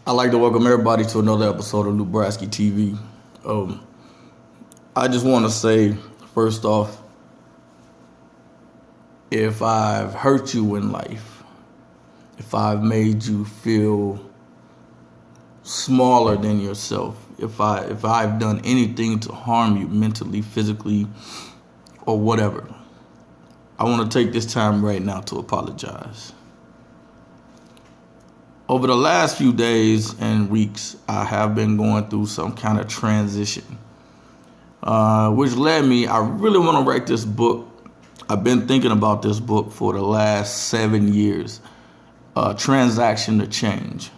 I'd like to welcome everybody to another episode of Loubraskyt.V. I just want to say, first off, if I've hurt you in life, if I've made you feel smaller than yourself, if I've done anything to harm you mentally, physically, or whatever, I want to take this time right now to apologize. Over the last few days and weeks, I have been going through some kind of transition, which led me, I really want to write this book. I've been thinking about this book for the last 7 years, Transaction to Change.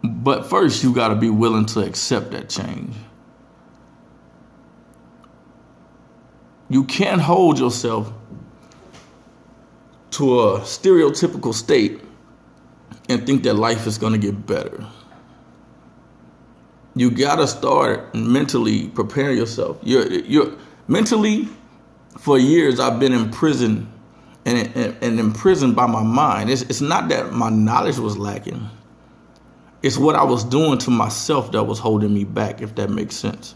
But first, you got to be willing to accept that change. You can't hold yourself to a stereotypical state and think that life is going to get better. You got to start mentally preparing yourself. You're mentally, for years, I've been in prison and imprisoned by my mind. It's not that my knowledge was lacking. It's what I was doing to myself that was holding me back, if that makes sense.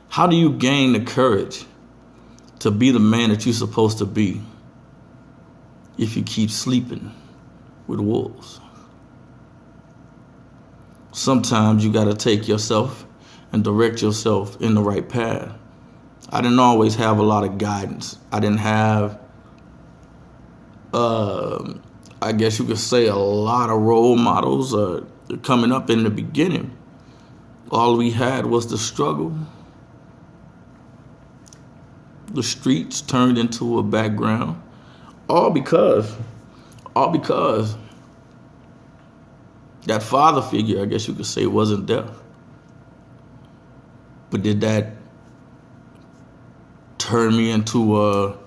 How do you gain the courage to be the man that you're supposed to be if you keep sleeping with wolves? Sometimes you got to take yourself and direct yourself in the right path. I didn't always have a lot of guidance. I didn't have, I guess you could say, a lot of role models coming up in the beginning. All we had was the struggle. The streets turned into a background, all because that father figure, I guess you could say, wasn't there. But did that turn me into a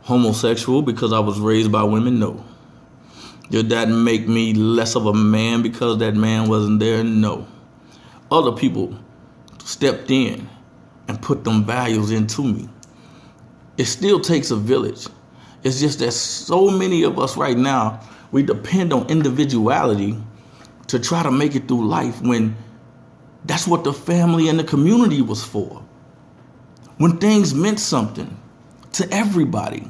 homosexual because I was raised by women? No. Did that make me less of a man because that man wasn't there? No. Other people stepped in and put them values into me. It still takes a village. It's just that so many of us right now, we depend on individuality to try to make it through life when that's what the family and the community was for. When things meant something to everybody.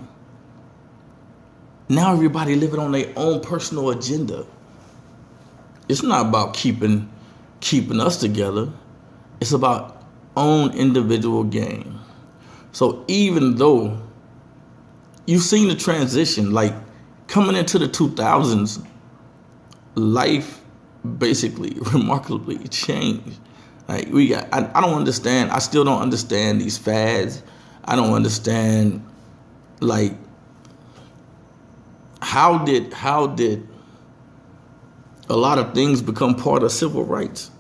Now everybody living on their own personal agenda. It's not about keeping us together. It's about own individual gain. So even though you've seen the transition, like coming into the 2000s, life basically remarkably changed. Like I don't understand. I still don't understand these fads. I don't understand, like, how did a lot of things become part of civil rights?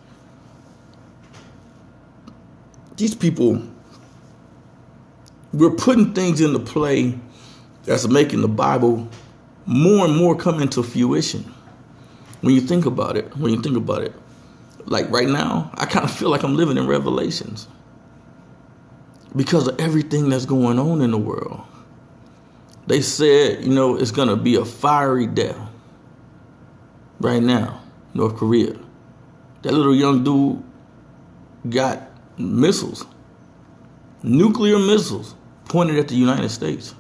These people, we're putting things into play that's making the Bible more and more come into fruition. When you think about it, like right now, I kind of feel like I'm living in Revelations because of everything that's going on in the world. They said, it's going to be a fiery death right now, North Korea. That little young dude got missiles, nuclear missiles, pointed at the United States.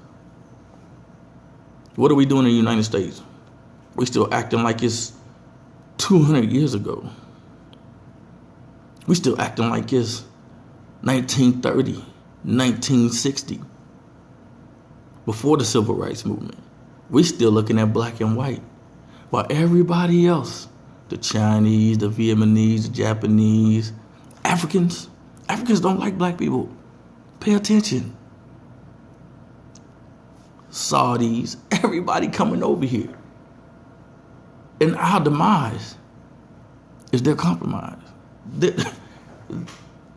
What are we doing in the United States? We're still acting like it's 200 years ago. We're still acting like it's 1930, 1960, before the Civil Rights Movement. We're still looking at black and white, while everybody else, the Chinese, the Vietnamese, the Japanese, Africans don't like black people. Pay attention. Saudis, everybody coming over here. And our demise is their compromise.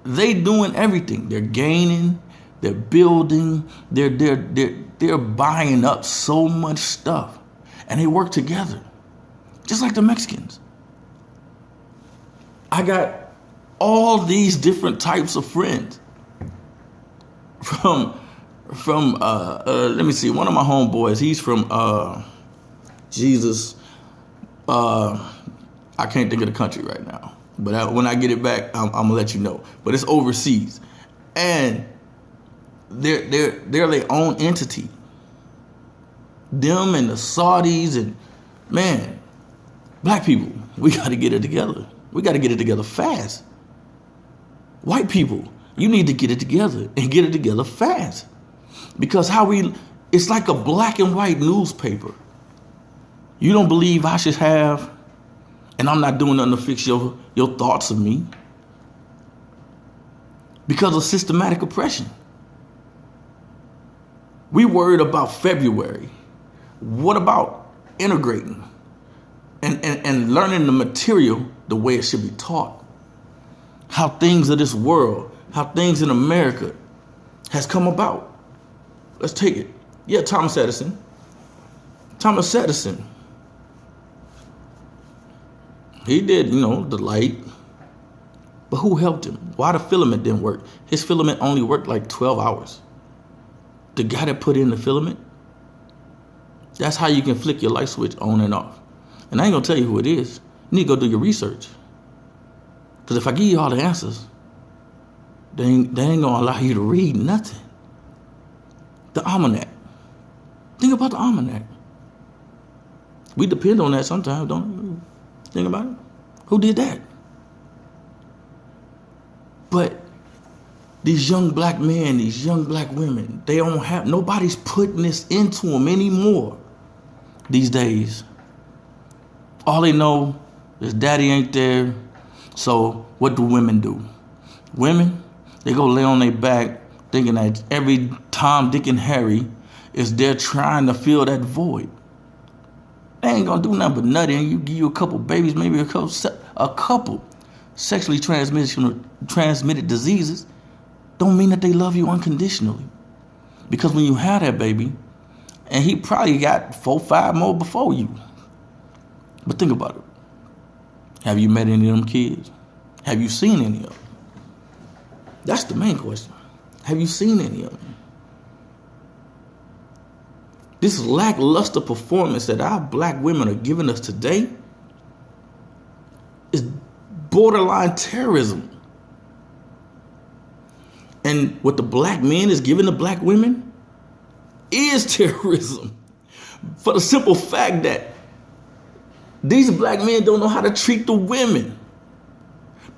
They doing everything. They're gaining, they're building, they're buying up so much stuff. And they work together, just like the Mexicans. I got all these different types of friends. From let me see, one of my homeboys, he's from Jesus, I can't think of the country right now. But when I get it back, I'm gonna let you know. But it's overseas. And they're their own entity. Them and the Saudis and, man, black people, we got to get it together. We got to get it together fast. White people, you need to get it together and get it together fast. Because it's like a black and white newspaper. You don't believe I should have, and I'm not doing nothing to fix your thoughts of me. Because of systematic oppression. We worried about February. What about integrating and learning the material the way it should be taught? How things of this world, how things in America has come about. Let's take it. Yeah, Thomas Edison. Thomas Edison. He did, the light. But who helped him? Why the filament didn't work? His filament only worked like 12 hours. The guy that put in the filament, that's how you can flick your light switch on and off. And I ain't gonna tell you who it is. You need to go do your research. Because if I give you all the answers, they ain't gonna allow you to read nothing. The almanac. Think about the almanac. We depend on that sometimes, don't we? Think about it. Who did that? But these young black men, these young black women, nobody's putting this into them anymore these days. All they know is daddy ain't there. So what do women do? Women, they go lay on their back thinking that every Tom, Dick, and Harry is there trying to fill that void. They ain't gonna do nothing but nothing. You give you a couple babies, maybe a couple sexually transmitted diseases, don't mean that they love you unconditionally. Because when you have that baby, and he probably got 4, 5 more before you. But think about it. Have you met any of them kids? Have you seen any of them? That's the main question. Have you seen any of them? This lackluster performance that our black women are giving us today is borderline terrorism. And what the black men is giving the black women is terrorism. For the simple fact that these black men don't know how to treat the women.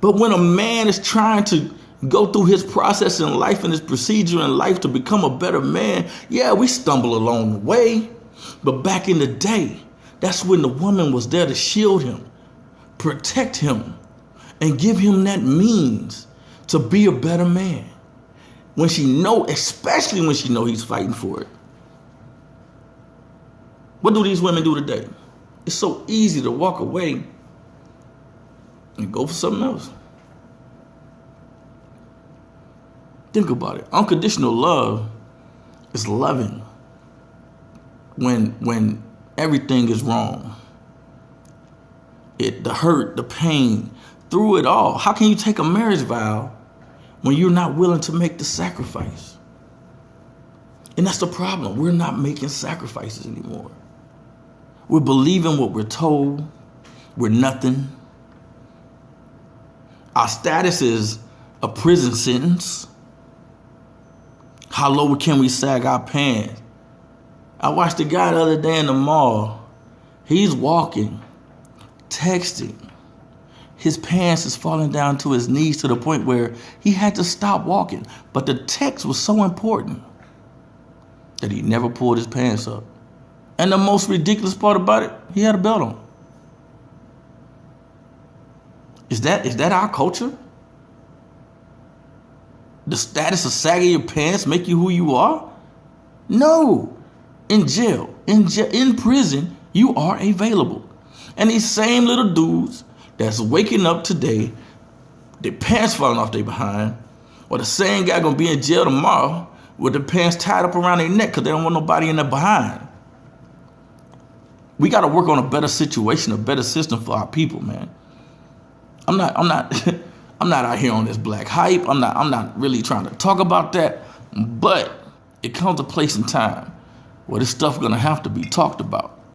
But when a man is trying to go through his process in life and his procedure in life to become a better man, yeah, we stumble along the way. But back in the day, that's when the woman was there to shield him, protect him, and give him that means to be a better man. Especially when she know he's fighting for it. What do these women do today? It's so easy to walk away and go for something else. Think about it. Unconditional love is loving when everything is wrong. The hurt, the pain, through it all. How can you take a marriage vow when you're not willing to make the sacrifice? And that's the problem. We're not making sacrifices anymore. We're believing what we're told. We're nothing. Our status is a prison sentence. How low can we sag our pants? I watched a guy the other day in the mall. He's walking, texting. His pants is falling down to his knees to the point where he had to stop walking. But the text was so important that he never pulled his pants up. And the most ridiculous part about it, he had a belt on. Is that our culture? The status of sagging your pants make you who you are? No. In jail, in prison, you are available. And these same little dudes that's waking up today, their pants falling off their behind, or the same guy gonna be in jail tomorrow with their pants tied up around their neck because they don't want nobody in their behind. We got to work on a better situation, a better system for our people, man. I'm not out here on this black hype. I'm not really trying to talk about that, but it comes a place and time where this stuff gonna have to be talked about.